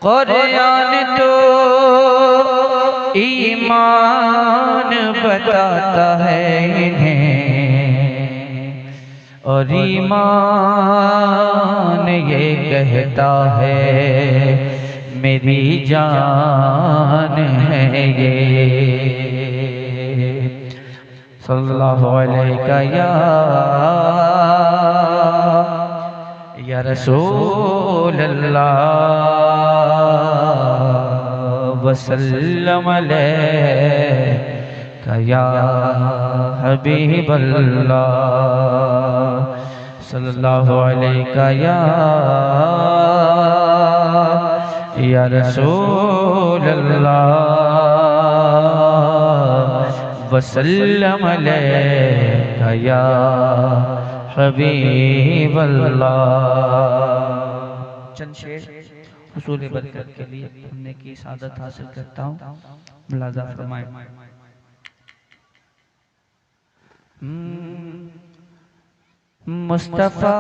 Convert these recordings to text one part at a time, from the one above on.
कुरान तो ईमान बताता है इन्हें, और ईमान ये कहता है मेरी जान है ये। सल्लल्लाहु अलैहि या रसूल अल्लाह वसल्लम अलैका या हबीब अल्लाह। सल्लल्लाहु अलैका या रसूल अल्लाह वसल्लम अलैका या हबीब अल्लाह। चंद शेर हुसूल बरकत के लिए हमने की सादत हासिल करता हूँ, मुलाज़ा फरमाएं। मुस्तफ़ा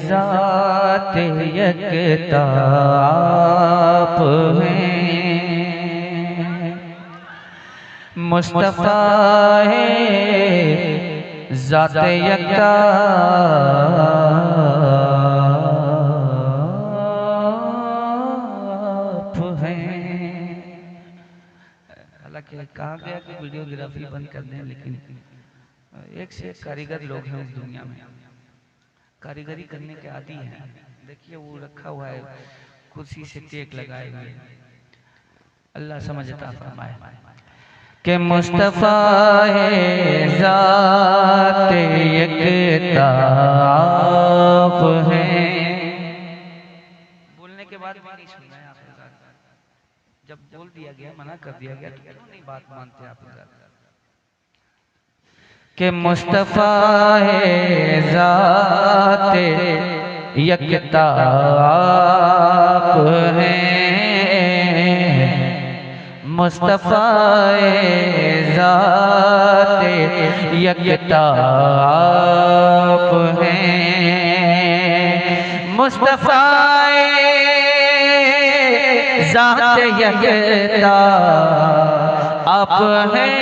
ज़ात यकता आप हैं, मुस्तफ़ा ज़ात यकता आप हैं। हालांकि कहा गया कि वीडियोग्राफी बंद कर दें, लेकिन एक से एक कारीगर लोग हैं इस दुनिया में, कारीगरी करने के आदी हैं। देखिए वो रखा हुआ है कुर्सी से टेक लगाए हुए, अल्लाह समझता फरमाए कि मुस्तफ़ा ज़ात यकता आप हैं। बोलने के बाद भी नहीं सुन रहे आप, जब बोल दिया गया, मना कर दिया गया, तो क्यों नहीं बात मानते आप कि मुस्तफ़ा ज़ात यकता आप हैं, मुस्तफ़ा ज़ात यकता आप हैं, मुस्तफ़ा ज़ात यकता आप हैं।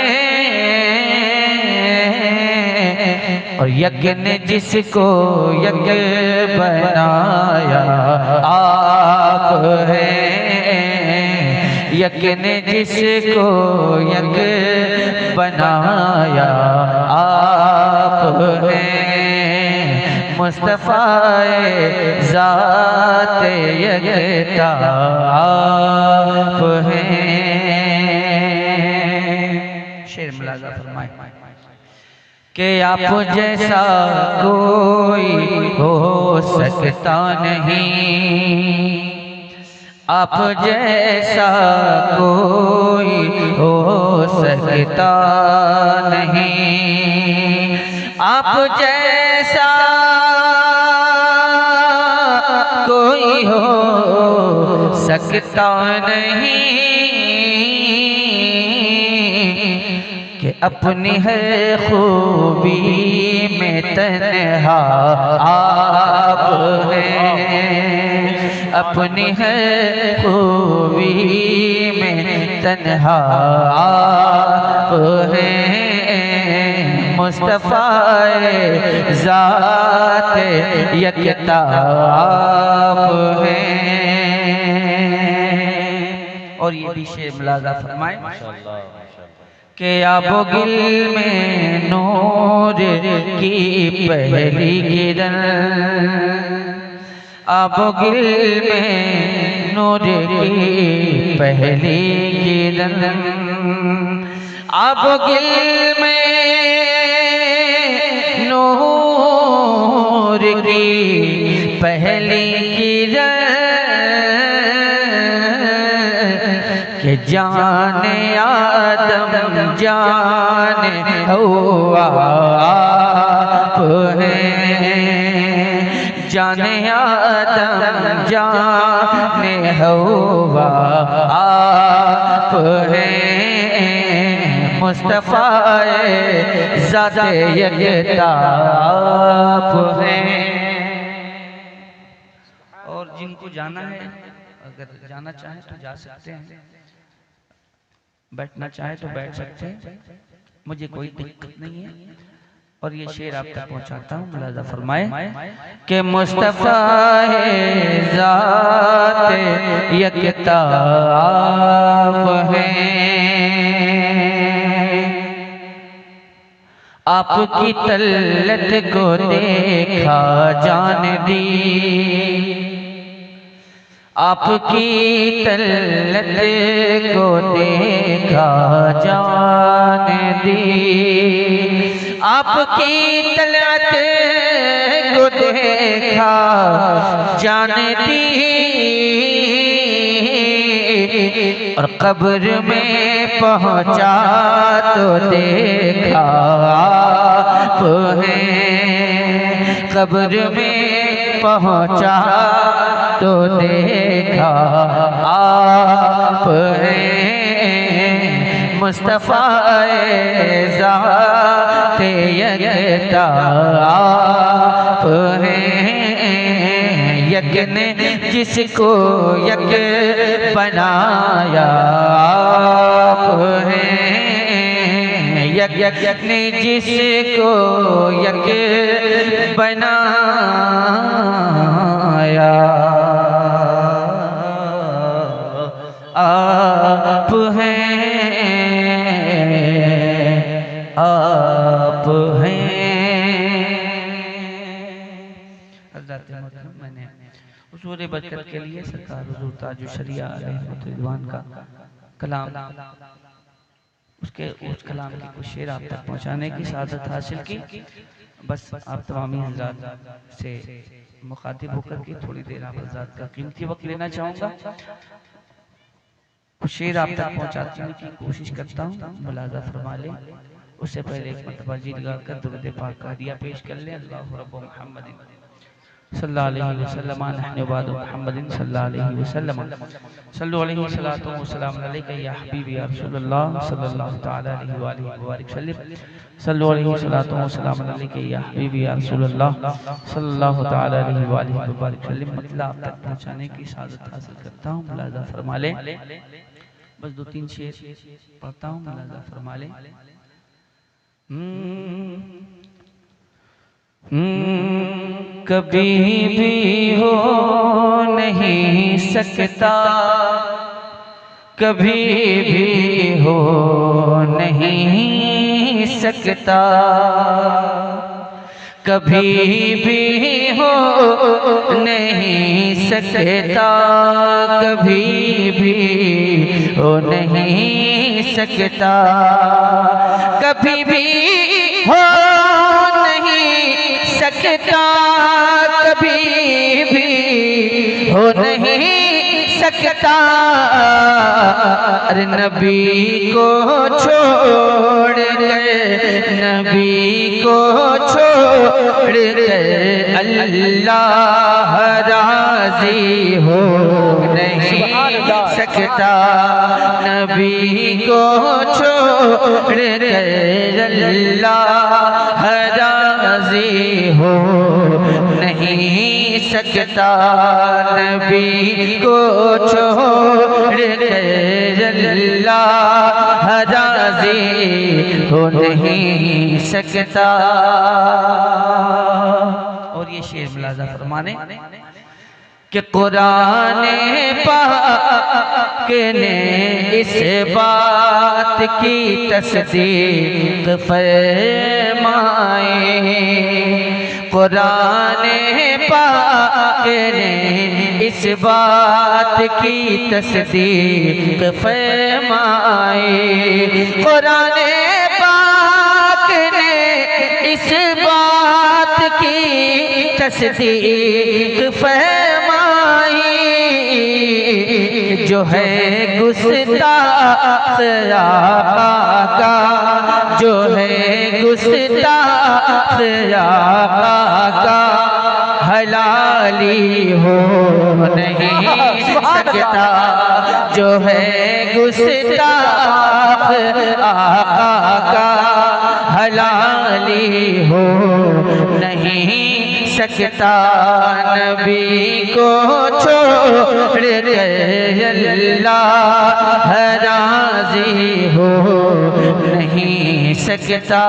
और यज्ञ ने जिसको यज्ञ बनाया आप हैं, यज्ञ ने जिसको यज्ञ बनाया आप हैं, मुस्तफ़ा ज़ात यकता आप हैं। शेर मुलाज़ा फरमाए कि आप जैसा कोई हो सकता नहीं, आप जैसा कोई हो सकता नहीं, आप जैसा कोई हो सकता नहीं कि अपनी है खूबी में तन्हा आप हैं, अपनी है खूबी में तन्हा आप हैं, मुस्तफ़ा ज़ात यकता आप हैं। और ये भी शेर मुलाज़ा फरमाए कि आबोगिल में नूर की पहली किरण, आबोगिल में नूर की पहली किरण, आबोगिल में नूर की पहली किरण कि जाने आदम जाने हवा आप हैं, जाने आदम जाने हवा आप हैं, मुस्तफ़ाए ज़ाते यकताब हैं। और जिनको जाना है, अगर जाना चाहे तो जा सकते हैं, बैठना चाहे तो बैठ सकते हैं, मुझे कोई दिक्कत नहीं है। और ये शेर आप तक पहुंचाता हूँ, मुलाज़ा फरमाए कि मुस्तफ़ा ज़ाते यकताब हैं, आपकी तल्लत को देखा जान दी, आपकी तल्लत को देखा जान दी, आपकी तल्लत को देखा जान दी, और कब्र में पहुंचा तो देखा आप हैं, कब्र में पहुंचा तो देखा आप हैं, मुस्तफ़ाए ज़ाते यकताब हैं। यक ने जिसको यक बनाया आप हैं, यक ने जिसको यक बनाया आप हैं, आप हैं। मैंने हुज़ूर बरकत के लिए सरकार हुज़ूर ताजुल शरिया अलैहिर्रिज़वान का कलाम, उस कलाम की कुछ शेर आप तक पहुँचाने की सादत हासिल की। बस आप तमामी हज़रात से मुखातिब होकर के थोड़ी देर आप हज़रात का कीमती वक्त लेना चाहूँगा। कुछ शेर आप तक पहुँचाने की कोशिश करता हूँ, मुलाज़ा फरमा लें। उससे पहले एक मरतबा जी लगाकर दुरूद पाक का हदिया पेश कर लें। अल्लाहु रब्बु मुहम्मदिन सल्लल्लाहु अलैहि वसल्लम नहनु बादु मुहम्मदिन सल्लल्लाहु अलैहि वसल्लम सल्लु अलैहि सलातु व सलाम अलैका या हबीबी या रसूलल्लाह सल्लल्लाहु तआला अलैहि व आलिहि व बारिक वसल्लम सल्लु अलैहि सलातु व सलाम अलैका या हबीबी या रसूलल्लाह सल्लल्लाहु तआला अलैहि व आलिहि व बारिक वसल्लम। मतलब आप तक पहुंचाने की सादत हासिल करता हूँ, मुलाज़ा फरमा लें। बस 2-3 शेर पढ़ता हूँ, मुलाज़ा फरमा लें। कभी भी हो नहीं सकता, कभी भी हो नहीं सकता, कभी भी हो नहीं सकता, कभी भी हो नहीं सकता, कभी भी हो नहीं सकता, कभी भी हो नहीं सकता। अरे नबी को छोड़ कर, नबी को छोड़ कर अल्लाह राज़ी हो नहीं सकता, नबी को छोड़ कर अल्लाह राज़ी हो नहीं सकता, नबी को छोड़ कर अल्लाह राज़ी हो नहीं सकता। और ये शेर मुलाज़ा फरमाने कि कुरान पाक ने इस बात की तस्दीक फरमाए, कुरान पाक ने इस बात की तस्दीक फरमाए, कुरान पाक ने इस बात की तस्दीक फरमाई, जो है गुस्ताख आका का, जो है गुस्ताख आका का, हलाल हलाली हो नहीं सकता, जो है गुस्ताख आका का हलाली हो नहीं सकता, नबी को छोड़ कर अल्लाह राज़ी हो नहीं सकता।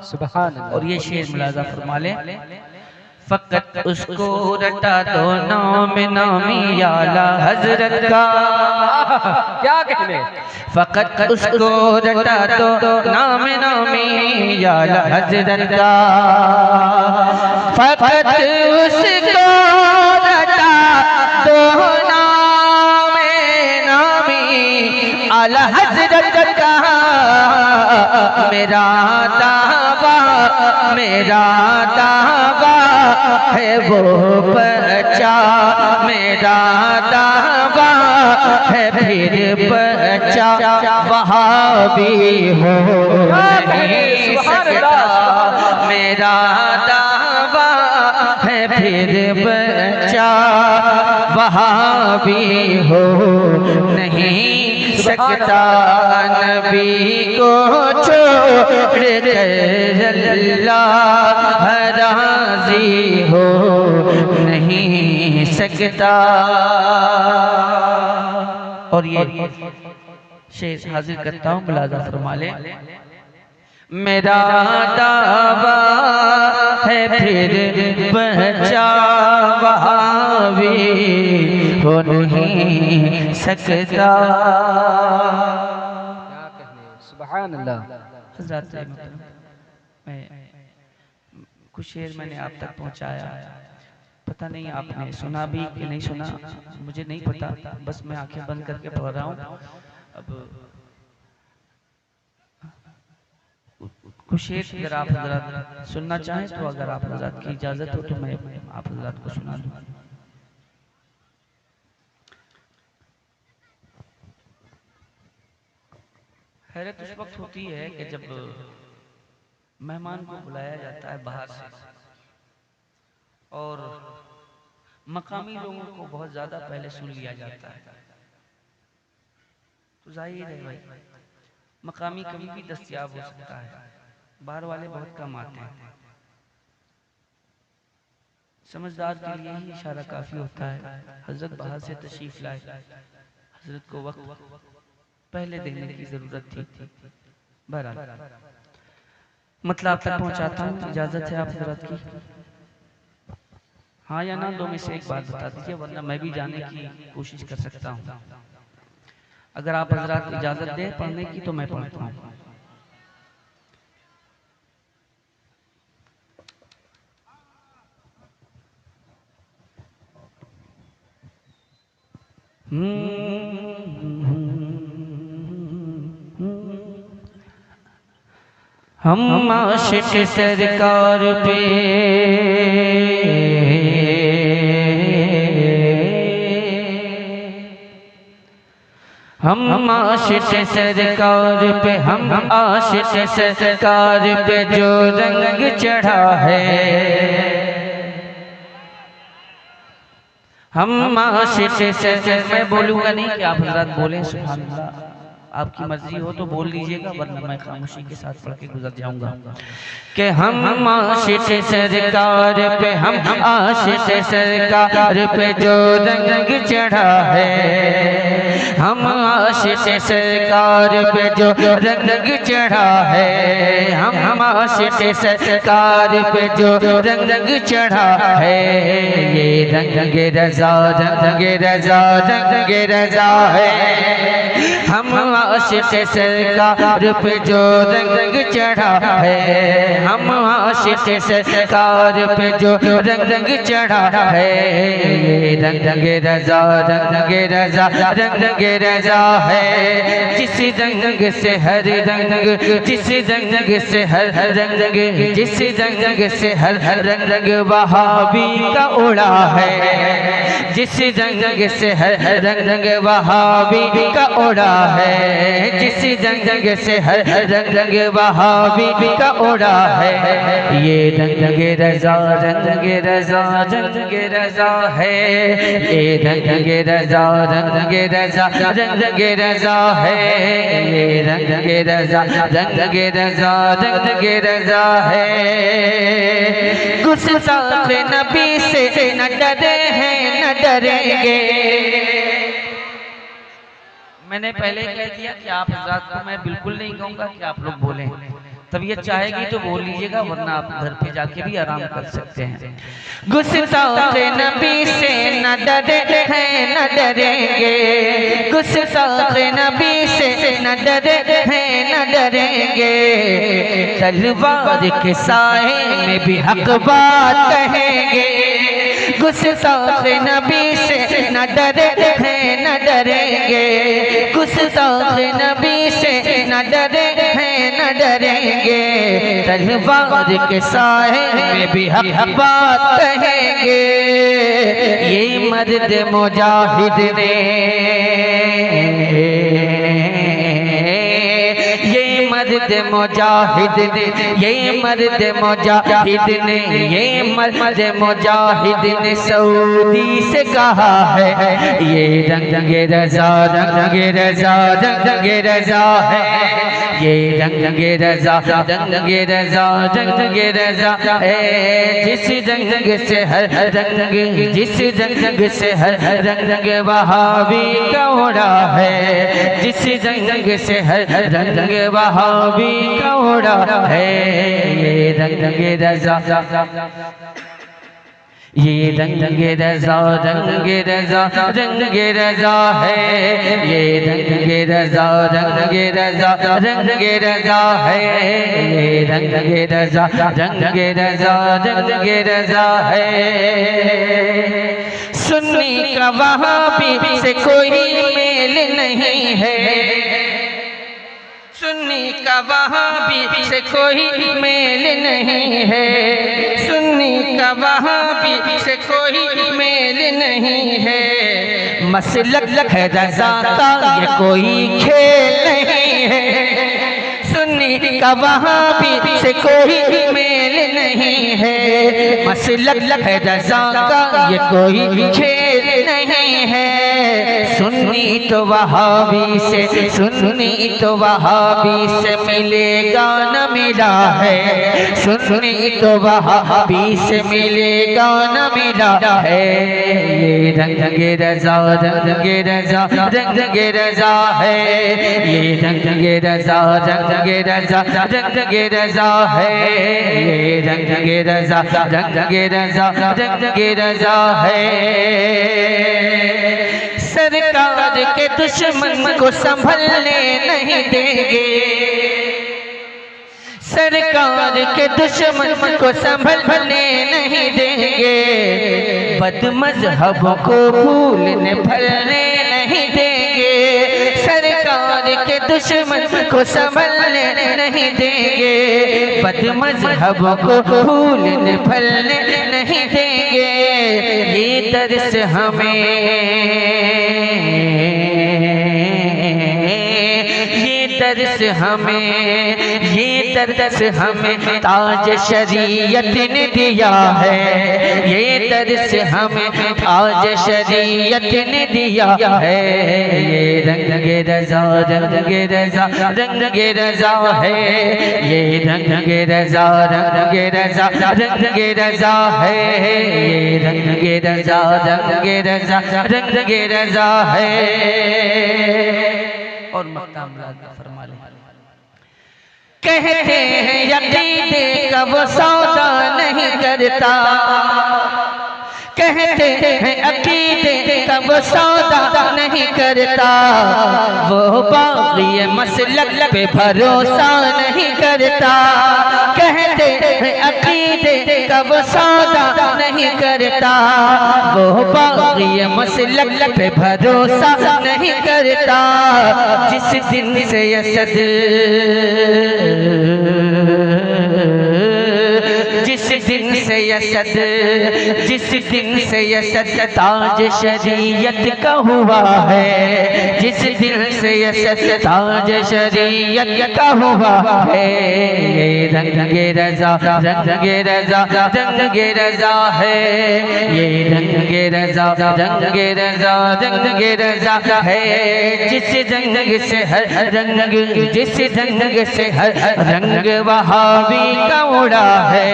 सुभान अल्लाह। और ये शेर मुलाज़ा फरमा ले, फ़कत उसको रटा दो नाम नामी आला हजरत का, क्या कहने, फ़कत उसको रटा दो नाम नामी आला हजरत का, फ़कत उसको रटा दो नाम नामी आला हजरत का, मेरा दावा है वो बच्चा, मेरा दावा है फिर बच्चा, वहाबी हो नहीं सकता, मेरा दावा है फिर बच्चा, वहाबी हो नहीं सकता, नबी को छोड़ कर अल्लाह राज़ी हो नहीं सकता। और ये शेर हाजिर करता हूँ, मुलाज़ा फरमा ले, मेरा दावा है फिर बच्चा, वहाबी हो नहीं सकता। क्या कहने, सुभान अल्लाह। हज़रत मैं कुछ शेर मैंने आप तक पहुंचाया, पता नहीं आपने सुना भी कि नहीं सुना, मुझे नहीं पता, बस मैं आंखें बंद करके पढ़ रहा हूँ। अब कुछ शेर अगर आप हज़रत सुनना चाहें तो, अगर आप हज़रत की इजाज़त हो तो मैं आप हज़रत को सुना दूँ। हैरत उस वक्त होती है कि जब मेहमान को बुलाया जाता है बाहर से, और मकामी लोगों को बहुत ज़्यादा पहले सुन लिया जाता है, तो जाहिर है भाई मकामी कभी भी दस्तयाब हो सकता है, बाहर वाले बहुत कम आते हैं। समझदार के लिए ही इशारा काफ़ी होता है। हज़रत बाहर से तशरीफ़ लाए, हज़रत को वक्त पहले देने की ज़रूरत थी। बहरहाल मतलब आप तक पहुँचाता हूँ, इजाज़त है आप हज़रत की? हाँ या ना, दो में से एक बात बता दीजिए, वरना मैं भी जाने की कोशिश कर सकता हूँ। अगर आप हज़रत इजाज़त दें पढ़ने की तो मैं पढ़ता हूँ। हम आशिक सरकार पे हम आशिक सरकार पे, हम आशिक सरकार पे जो रंग चढ़ा है, हम आशिक सरकार, मैं बोलूँगा नहीं कि आप हज़रत बोलें, सुभान अल्लाह, आपकी मर्जी हो तो बोल लीजिएगा, वरना मैं खामोशी के साथ पढ़ के गुजर जाऊंगा कि हम आशिक सरकार पे, हम आशिक सरकार पे जो रंग चढ़ा है, हम आशिक सरकार पे जो रंग चढ़ा है, हम आशिक सरकार पे जो रंग चढ़ा है, ये रंग रज़ा, रंग रज़ा, रंग रज़ा है। हम आशिक सरकार पे जो रंग चढ़ा है, हम आशिक सरकार पे जो रंग चढ़ा है, ये रंग रज़ा, रंग रज़ा, रंग रंग रजा है, जिस रंग से हर रंग, जिस रंग से हर रंग, जिस रंग से हर रंग वहाबी का उड़ा है, जिस रंग से हर रंग वहाबी का उड़ा है, जिस रंग से हर रंग वहाबी का उड़ा है। ये रंग रजा रंग रजा रंग रजा है, ये रंग रजा रंग रजा रंग रजा है, ये रंग रजा रंग रजा रंग रजा है। गुस्ताख नबी से न डरे हैं न डरेंगे। मैंने पहले कह दिया कि आप हज़रात को मैं बिल्कुल नहीं कहूँगा कि आप लोग बोलें, तबीयत चाहेगी तो बोल लीजिएगा, वरना आप घर पे जाके भी आराम कर सकते हैं। गुस्ताख नबी से न डरे हैं न डरेंगे, गुस्ताख नबी से न डरे हैं न डरेंगे, तलवार के साए में भी हक बात कहेंगे। गुस्ताख नबी से न डरे हैं न डरेंगे, गुस्ताख नबी से न डरे हैं न डरेंगे, तलवार के साए में भी हक बात कहेंगे। ये मर्द मुजाहिद ने, ये मर्द मुजाहिद ने, ये मर्द मुजाहिद ने, ये मर्द मुजाहिद ने सऊदी से कहा है, ये रंग रजा रंग रजा रंग रजा है, ये रंग रजा रंग रजा रंग रजा है। जिस रंग से हर रंग, जिस रंग से हर रंग वहाबी का उड़ा है, जिस रंग से हर रंग वहाबी का उड़ा है। ये रंग रजा, ये रंग रजा रंग रजा रंग रजा है, ये रंग रजा रंग रजा रंग रजा है, ये रंग रजा रंग रजा रंग रजा है। सुन्नी का वहाबी से कोई मेल नहीं है, सुन्नी का वहाबी से कोई मेल नहीं है, सुन्नी का वहाबी से कोई मेल नहीं है। मसलक है रज़ा का ये कोई खेल नहीं है, सुन्नी का वहाबी से कोई मेल नहीं है। मसलक है रज़ा का ये कोई खेल नहीं है। सुन्नी तो वहाबी से, सुन्नी तो वहाबी से मिलेगा न मिला है, सुन्नी तो वहाबी से मिलेगा न मिला है। ये रंग रज़ा रंग रज़ा रंग रज़ा है, ये रंग रज़ा रंग रज़ा रंग रज़ा है, ये रंग रज़ा रंग रज़ा रंग रज़ा है। सरकार के दुश्मन को संभलने नहीं देंगे, सरकार के दुश्मन को संभलने नहीं देंगे, बदमज़हबों को भूलने भरने नहीं देंगे, सरकार के दुश्मन को संभलने नहीं देंगे, बदमज़हबों को भूलने भरने नहीं देंगे। ये दर्स हमें, ये दर्स हमें, ये दर्स हमें ताज शरीयत ने दिया है, ये दर्स हमें ताज शरीयत ने दिया है। ये रंग रज़ा रंग रज़ा रंग रज़ा है, ये रंग रज़ा रंग रज़ा रंग रज़ा है, ये रंग रज़ा रंग रज़ा रंग रज़ा है। और मक़ाम फरमा ले। कहते हैं यकीदे का वो सौदा नहीं करता, कहते हैं अकीदे का वो सौदा नहीं करता, वो बाग़ी मसलक पे भरोसा नहीं करता, कहते अकीदे का वो सौदा नहीं करता, वो बागी मसलक पे भरोसा नहीं करता। जिस दिन से यसद, जिस दिन से यसद, जिस दिन से यसद ताज शरीयत का हुआ है, जिस दिन से यसद ताज शरीयत का हुआ है। ये रंगे रज़ा, रंगे रज़ा, रंगे रज़ा है, ये रंगे रज़ा, रंगे रज़ा, रंगे रज़ा है। जिस रंग से हर रंग, जिस रंग से हर रंग वहाबी का उड़ा है,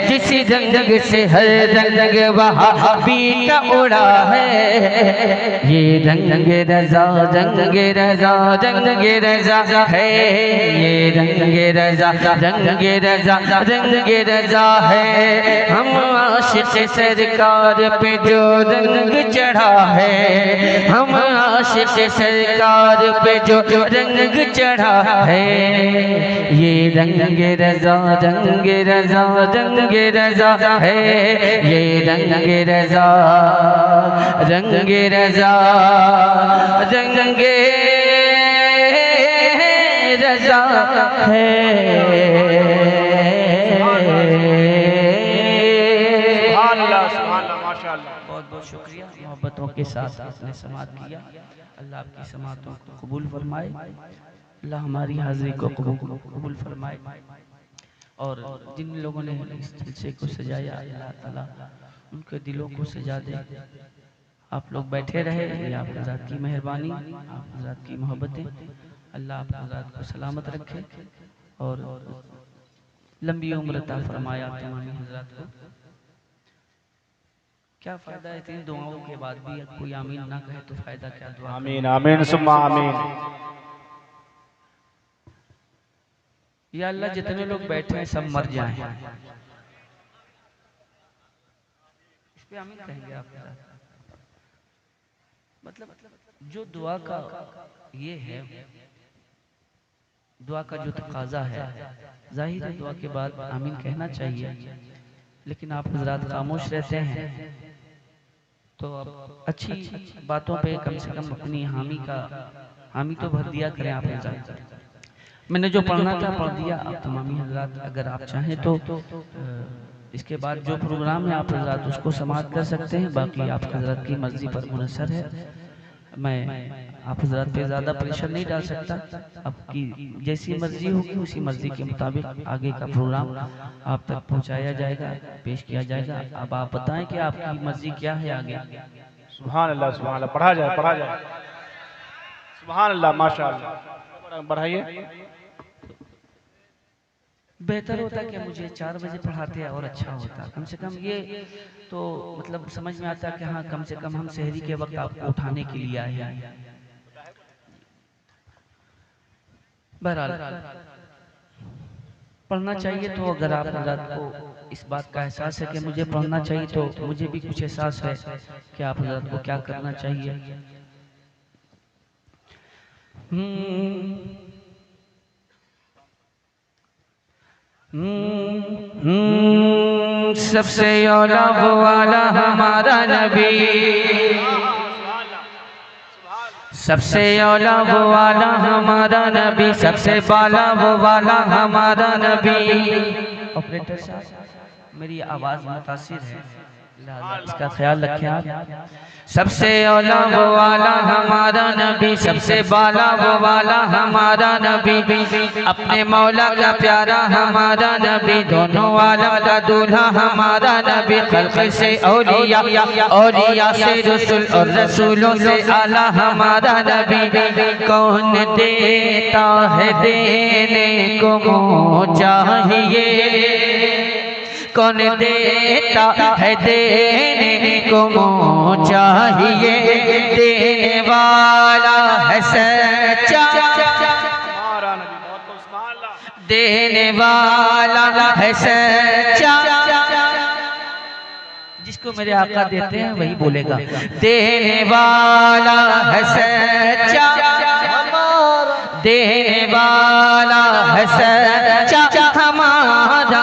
जिस रंग से हर रंग वहाबी का उड़ा है। ये रंगे रज़ा, रंगे रज़ा, रंगे रज़ा है, ये रंगे रज़ा, रंगे रज़ा, रंगे रज़ा है। हम आशिक़ सरकार पे जो रंग चढ़ा है, हम आशिक़ सरकार पे जो रंग चढ़ा है। ये रंगे रज़ा, रंगे रज़ा, रंगे रज़ा है, ये रंगे रज़ा, रंगे रज़ा, रंगे रज़ा है। बहुत बहुत शुक्रिया, मोहब्बतों के साथ आपने समात किया। अल्लाह आपकी समातों को कबूल फरमाए, अल्लाह हमारी हाज़िरी को कबूल फरमाए। और जिन लोगों ने इस जलसे को सजाया, अल्लाह ताला उनके दिलों को सजा दे। आप लोग बैठे रहे, ये आप हज़रात की मेहरबानी, आप हज़रात की मोहब्बतें। अल्लाह आप हज़रात को सलामत रखे और लंबी उम्र अता फरमाया तमाम हज़रात को। क्या फ़ायदा है इतनी दुआओं के बाद भी कोई आमीन ना कहे तो फ़ायदा क्या? दुआ आमीन, आमीन, सुम्मा आमीन। या अल्लाह जितने लोग बैठे हैं सब मर जाएं, इस पे आमीन कहेंगे आप? मतलब जो दुआ का ये है, दुआ का जो तकाजा है, जाहिर है दुआ के बाद आमीन कहना चाहिए, लेकिन आप हज़रात खामोश रहते हैं। तो अब अच्छी बातों पे कम से कम अपनी हामी तो भर दिया करें आप हज़रात। मैंने जो पढ़ना था पढ़ दिया। आप तमामी हज़रात अगर आप चाहें तो इसके बाद जो प्रोग्राम है आप हज़रात उसको समाप्त कर सकते हैं, बाकी आप हज़रात की मर्ज़ी पर मुनसर है। मैं आप हज़रात पे ज़्यादा प्रेशर नहीं डाल सकता, आपकी जैसी मर्ज़ी होगी उसी मर्ज़ी के मुताबिक आगे का प्रोग्राम आप तक पहुंचाया जाएगा, पेश किया जाएगा। अब आप बताएं कि आपकी मर्ज़ी क्या है आगे। सुभान अल्लाह, सुभान अल्लाह, पढ़ा जाए, पढ़ा जाए। सुभान अल्लाह, माशाअल्लाह, बढ़ाइए। बेहतर होता कि मुझे 4 बजे पढ़ाते हैं और अच्छा होता, कम से कम ये तो मतलब समझ में आता कि हाँ कम से कम हम सहरी के वक्त आपको उठाने के लिए आए हैं। बहरहाल पढ़ना चाहिए, तो अगर आप हज़रात को इस बात का एहसास है कि मुझे पढ़ना चाहिए, तो मुझे भी कुछ एहसास है कि आप हज़रात को क्या करना चाहिए। सबसे औला वो वाला हमारा नबी, सबसे औला वो वाला हमारा नबी, सबसे बाला वो वाला हमारा नबी। ऑपरेटर साहब मेरी आवाज़ मुतासिर है, इसका ख्याल रखें आप। सबसे औला वो वाला हमारा नबी, सबसे बाला वो वाला हमारा नबी, अपने मौला का प्यारा हमारा नबी, दोनों आलम का दूल्हा हमारा नबी, खल्क़ से औलिया, औलिया से रसूल और रसूलों से आला हमारा नबी। कौन देता है देने को मुँह चाहिए, कौन देता है देने को मुँह चाहिए, देने वाला है सच्चा, देने वाला है सच्चा। जिसको मेरे आका देते हैं वही बोलेगा, देने वाला है सच्चा, देने वाला है सच्चा हमारा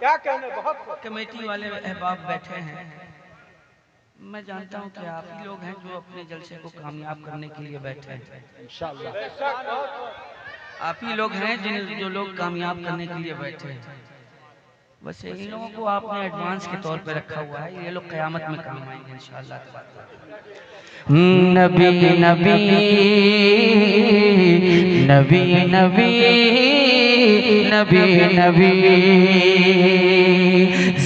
क्या कहने, बहुत कमेटी वाले अहबाब बैठे हैं। मैं जानता हूं कि आप ही लोग हैं जो अपने जलसे को कामयाब करने के लिए बैठे हैं। इंशाअल्लाह आप ही लोग हैं जो लोग कामयाब करने के लिए बैठे हैं। बस इन लोगों को आपने एडवांस के तौर पे रखा हुआ है, ये लोग क़यामत में काम आएंगे इंशाअल्लाह। नबी नबी नबी नबी नबी नबी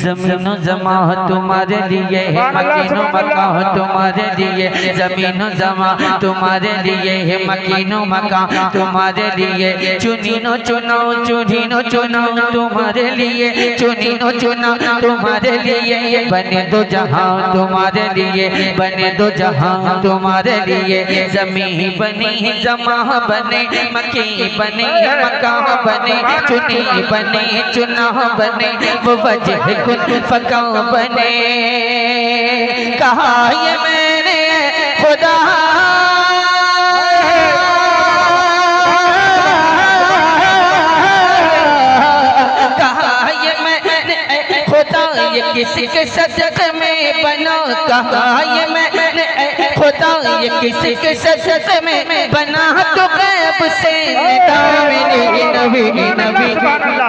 ज़मीनो ज़मा तुम्हारे लिए, मकीनो मका तुम्हारे लिए, ज़मीनो ज़मा तुम्हारे लिए, मकीनो मका तुम्हारे लिए, चुनीनो चुनाओ चुनीनो चुनाओ तुम्हारे लिए, चुनीनो चुनाओ तुम्हारे लिए, बने दो जहां तुम्हारे लिए, बने दो जहां तुम्हारे लिए, ज़मीन बनी ज़मा बने, मकी बने मका बने, चुनी बने चुना बने, वो वजह कुन फका बने। कहा ये मैंने खुदा ये किसी के सदक़ में बना, कहा ये मैंने खुदा ये किसी के सदक़ में बना, तो गैब से दामिनी नबी नबी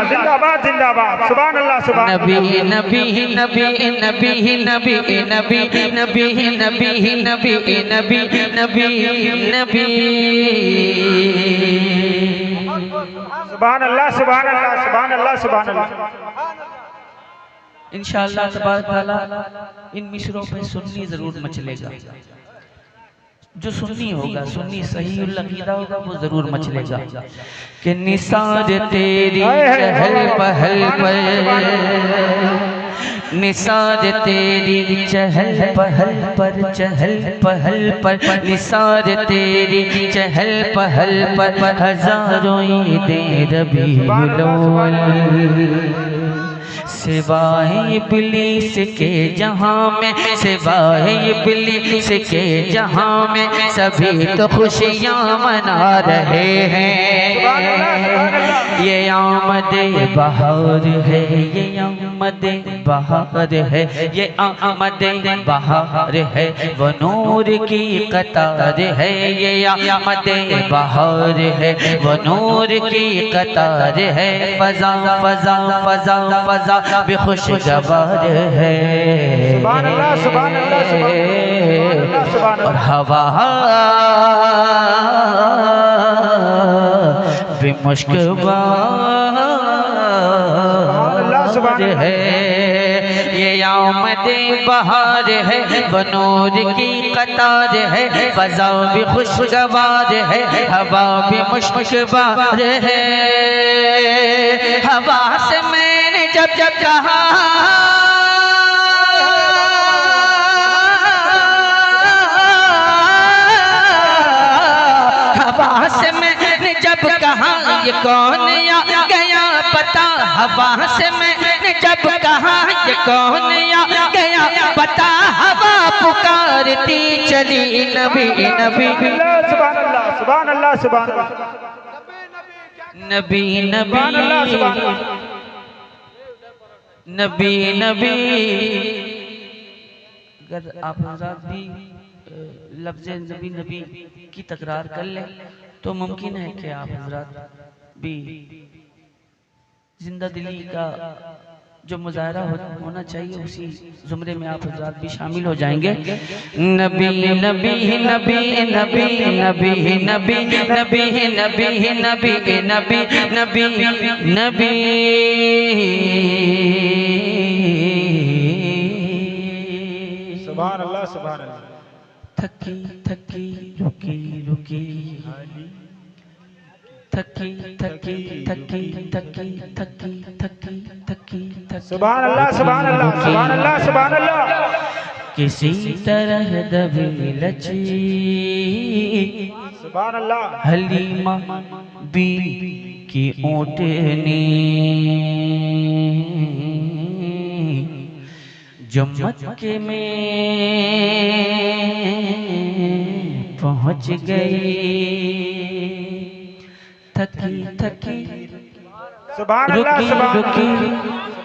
जिंदाबाद जिंदाबाद, सुभान अल्लाह सुभान नबी नबी नबी नबी नबी नबी नबी नबी नबी नबी नबी नबी। सुभान अल्लाह सुभान अल्लाह सुभान अल्लाह सुभान अल्लाह। इंशाअल्लाह तबारक तआला इन मिसरों पे सुन्नी जरूर मचलेगा। जो सुन्नी होगा, सुन्नी सहीउल अक़ीदा होगा, वो जरूर मचलेगा। कि निसार तेरी चहल पहल पर, निसार तेरी चहल पहल पर, चहल पहल पर, निसार तेरी चहल पहल पर, हजारों ईदें रबीउल अव्वल, सिवाए इब्लीस के जहां में, सिवाए इब्लीस के जहां में, सभी तो खुशियां मना रहे हैं। ये आमदे बहार है, ये आमदे बहार है, ये आमदे बहार है, वो नूर की कतार है, ये आमदे बहार है, वो नूर की कतार है, फजा फजा फजा फजा बेखुशगवार है, और हवा बेमुश्कबार है, ये आमदे बहार है, बनूर की कतार है, फजा भी खुशगवार है, हवा भी मुश्कबार है। हवा से मैंने जब जब कहा, हवा से मैंने जब कहा ये कौन आ गया पता, हवा से मैंने जब कहा ये कौन आ गया पता, हवा पुकारती चली नबी नबी सुभान अल्लाह सुभान अल्लाह सुभान अल्लाह, नबी नबी नबी नबी। अगर आप हज़रात भी लफ्ज़ नबी नबी की तकरार कर लें तो मुमकिन है कि आप हज़रात भी जिंदा दिली का जो मुजाहरा होना चाहिए उसी जुमरे में आप हज़रात भी शामिल हो जाएंगे। नबी नबी नबी नबी नबी नबी नबी नबी नबी नबी नबी नबी। सुभान अल्लाह सुभान अल्लाह। थकी थकी रुकी रुकी, थकी थकी थकी थकी थकी थकी थकी थकी। सुभान अल्लाह सुभान अल्लाह सुभान अल्लाह सुभान अल्लाह। किसी तरह दबी लची, सुभान अल्लाह। हलीमा बी की ऊँटनी जो मक्के में पहुँच गई, थकी थकी सुभान अल्लाह रुकी सुभान रुकी, अल्लाह।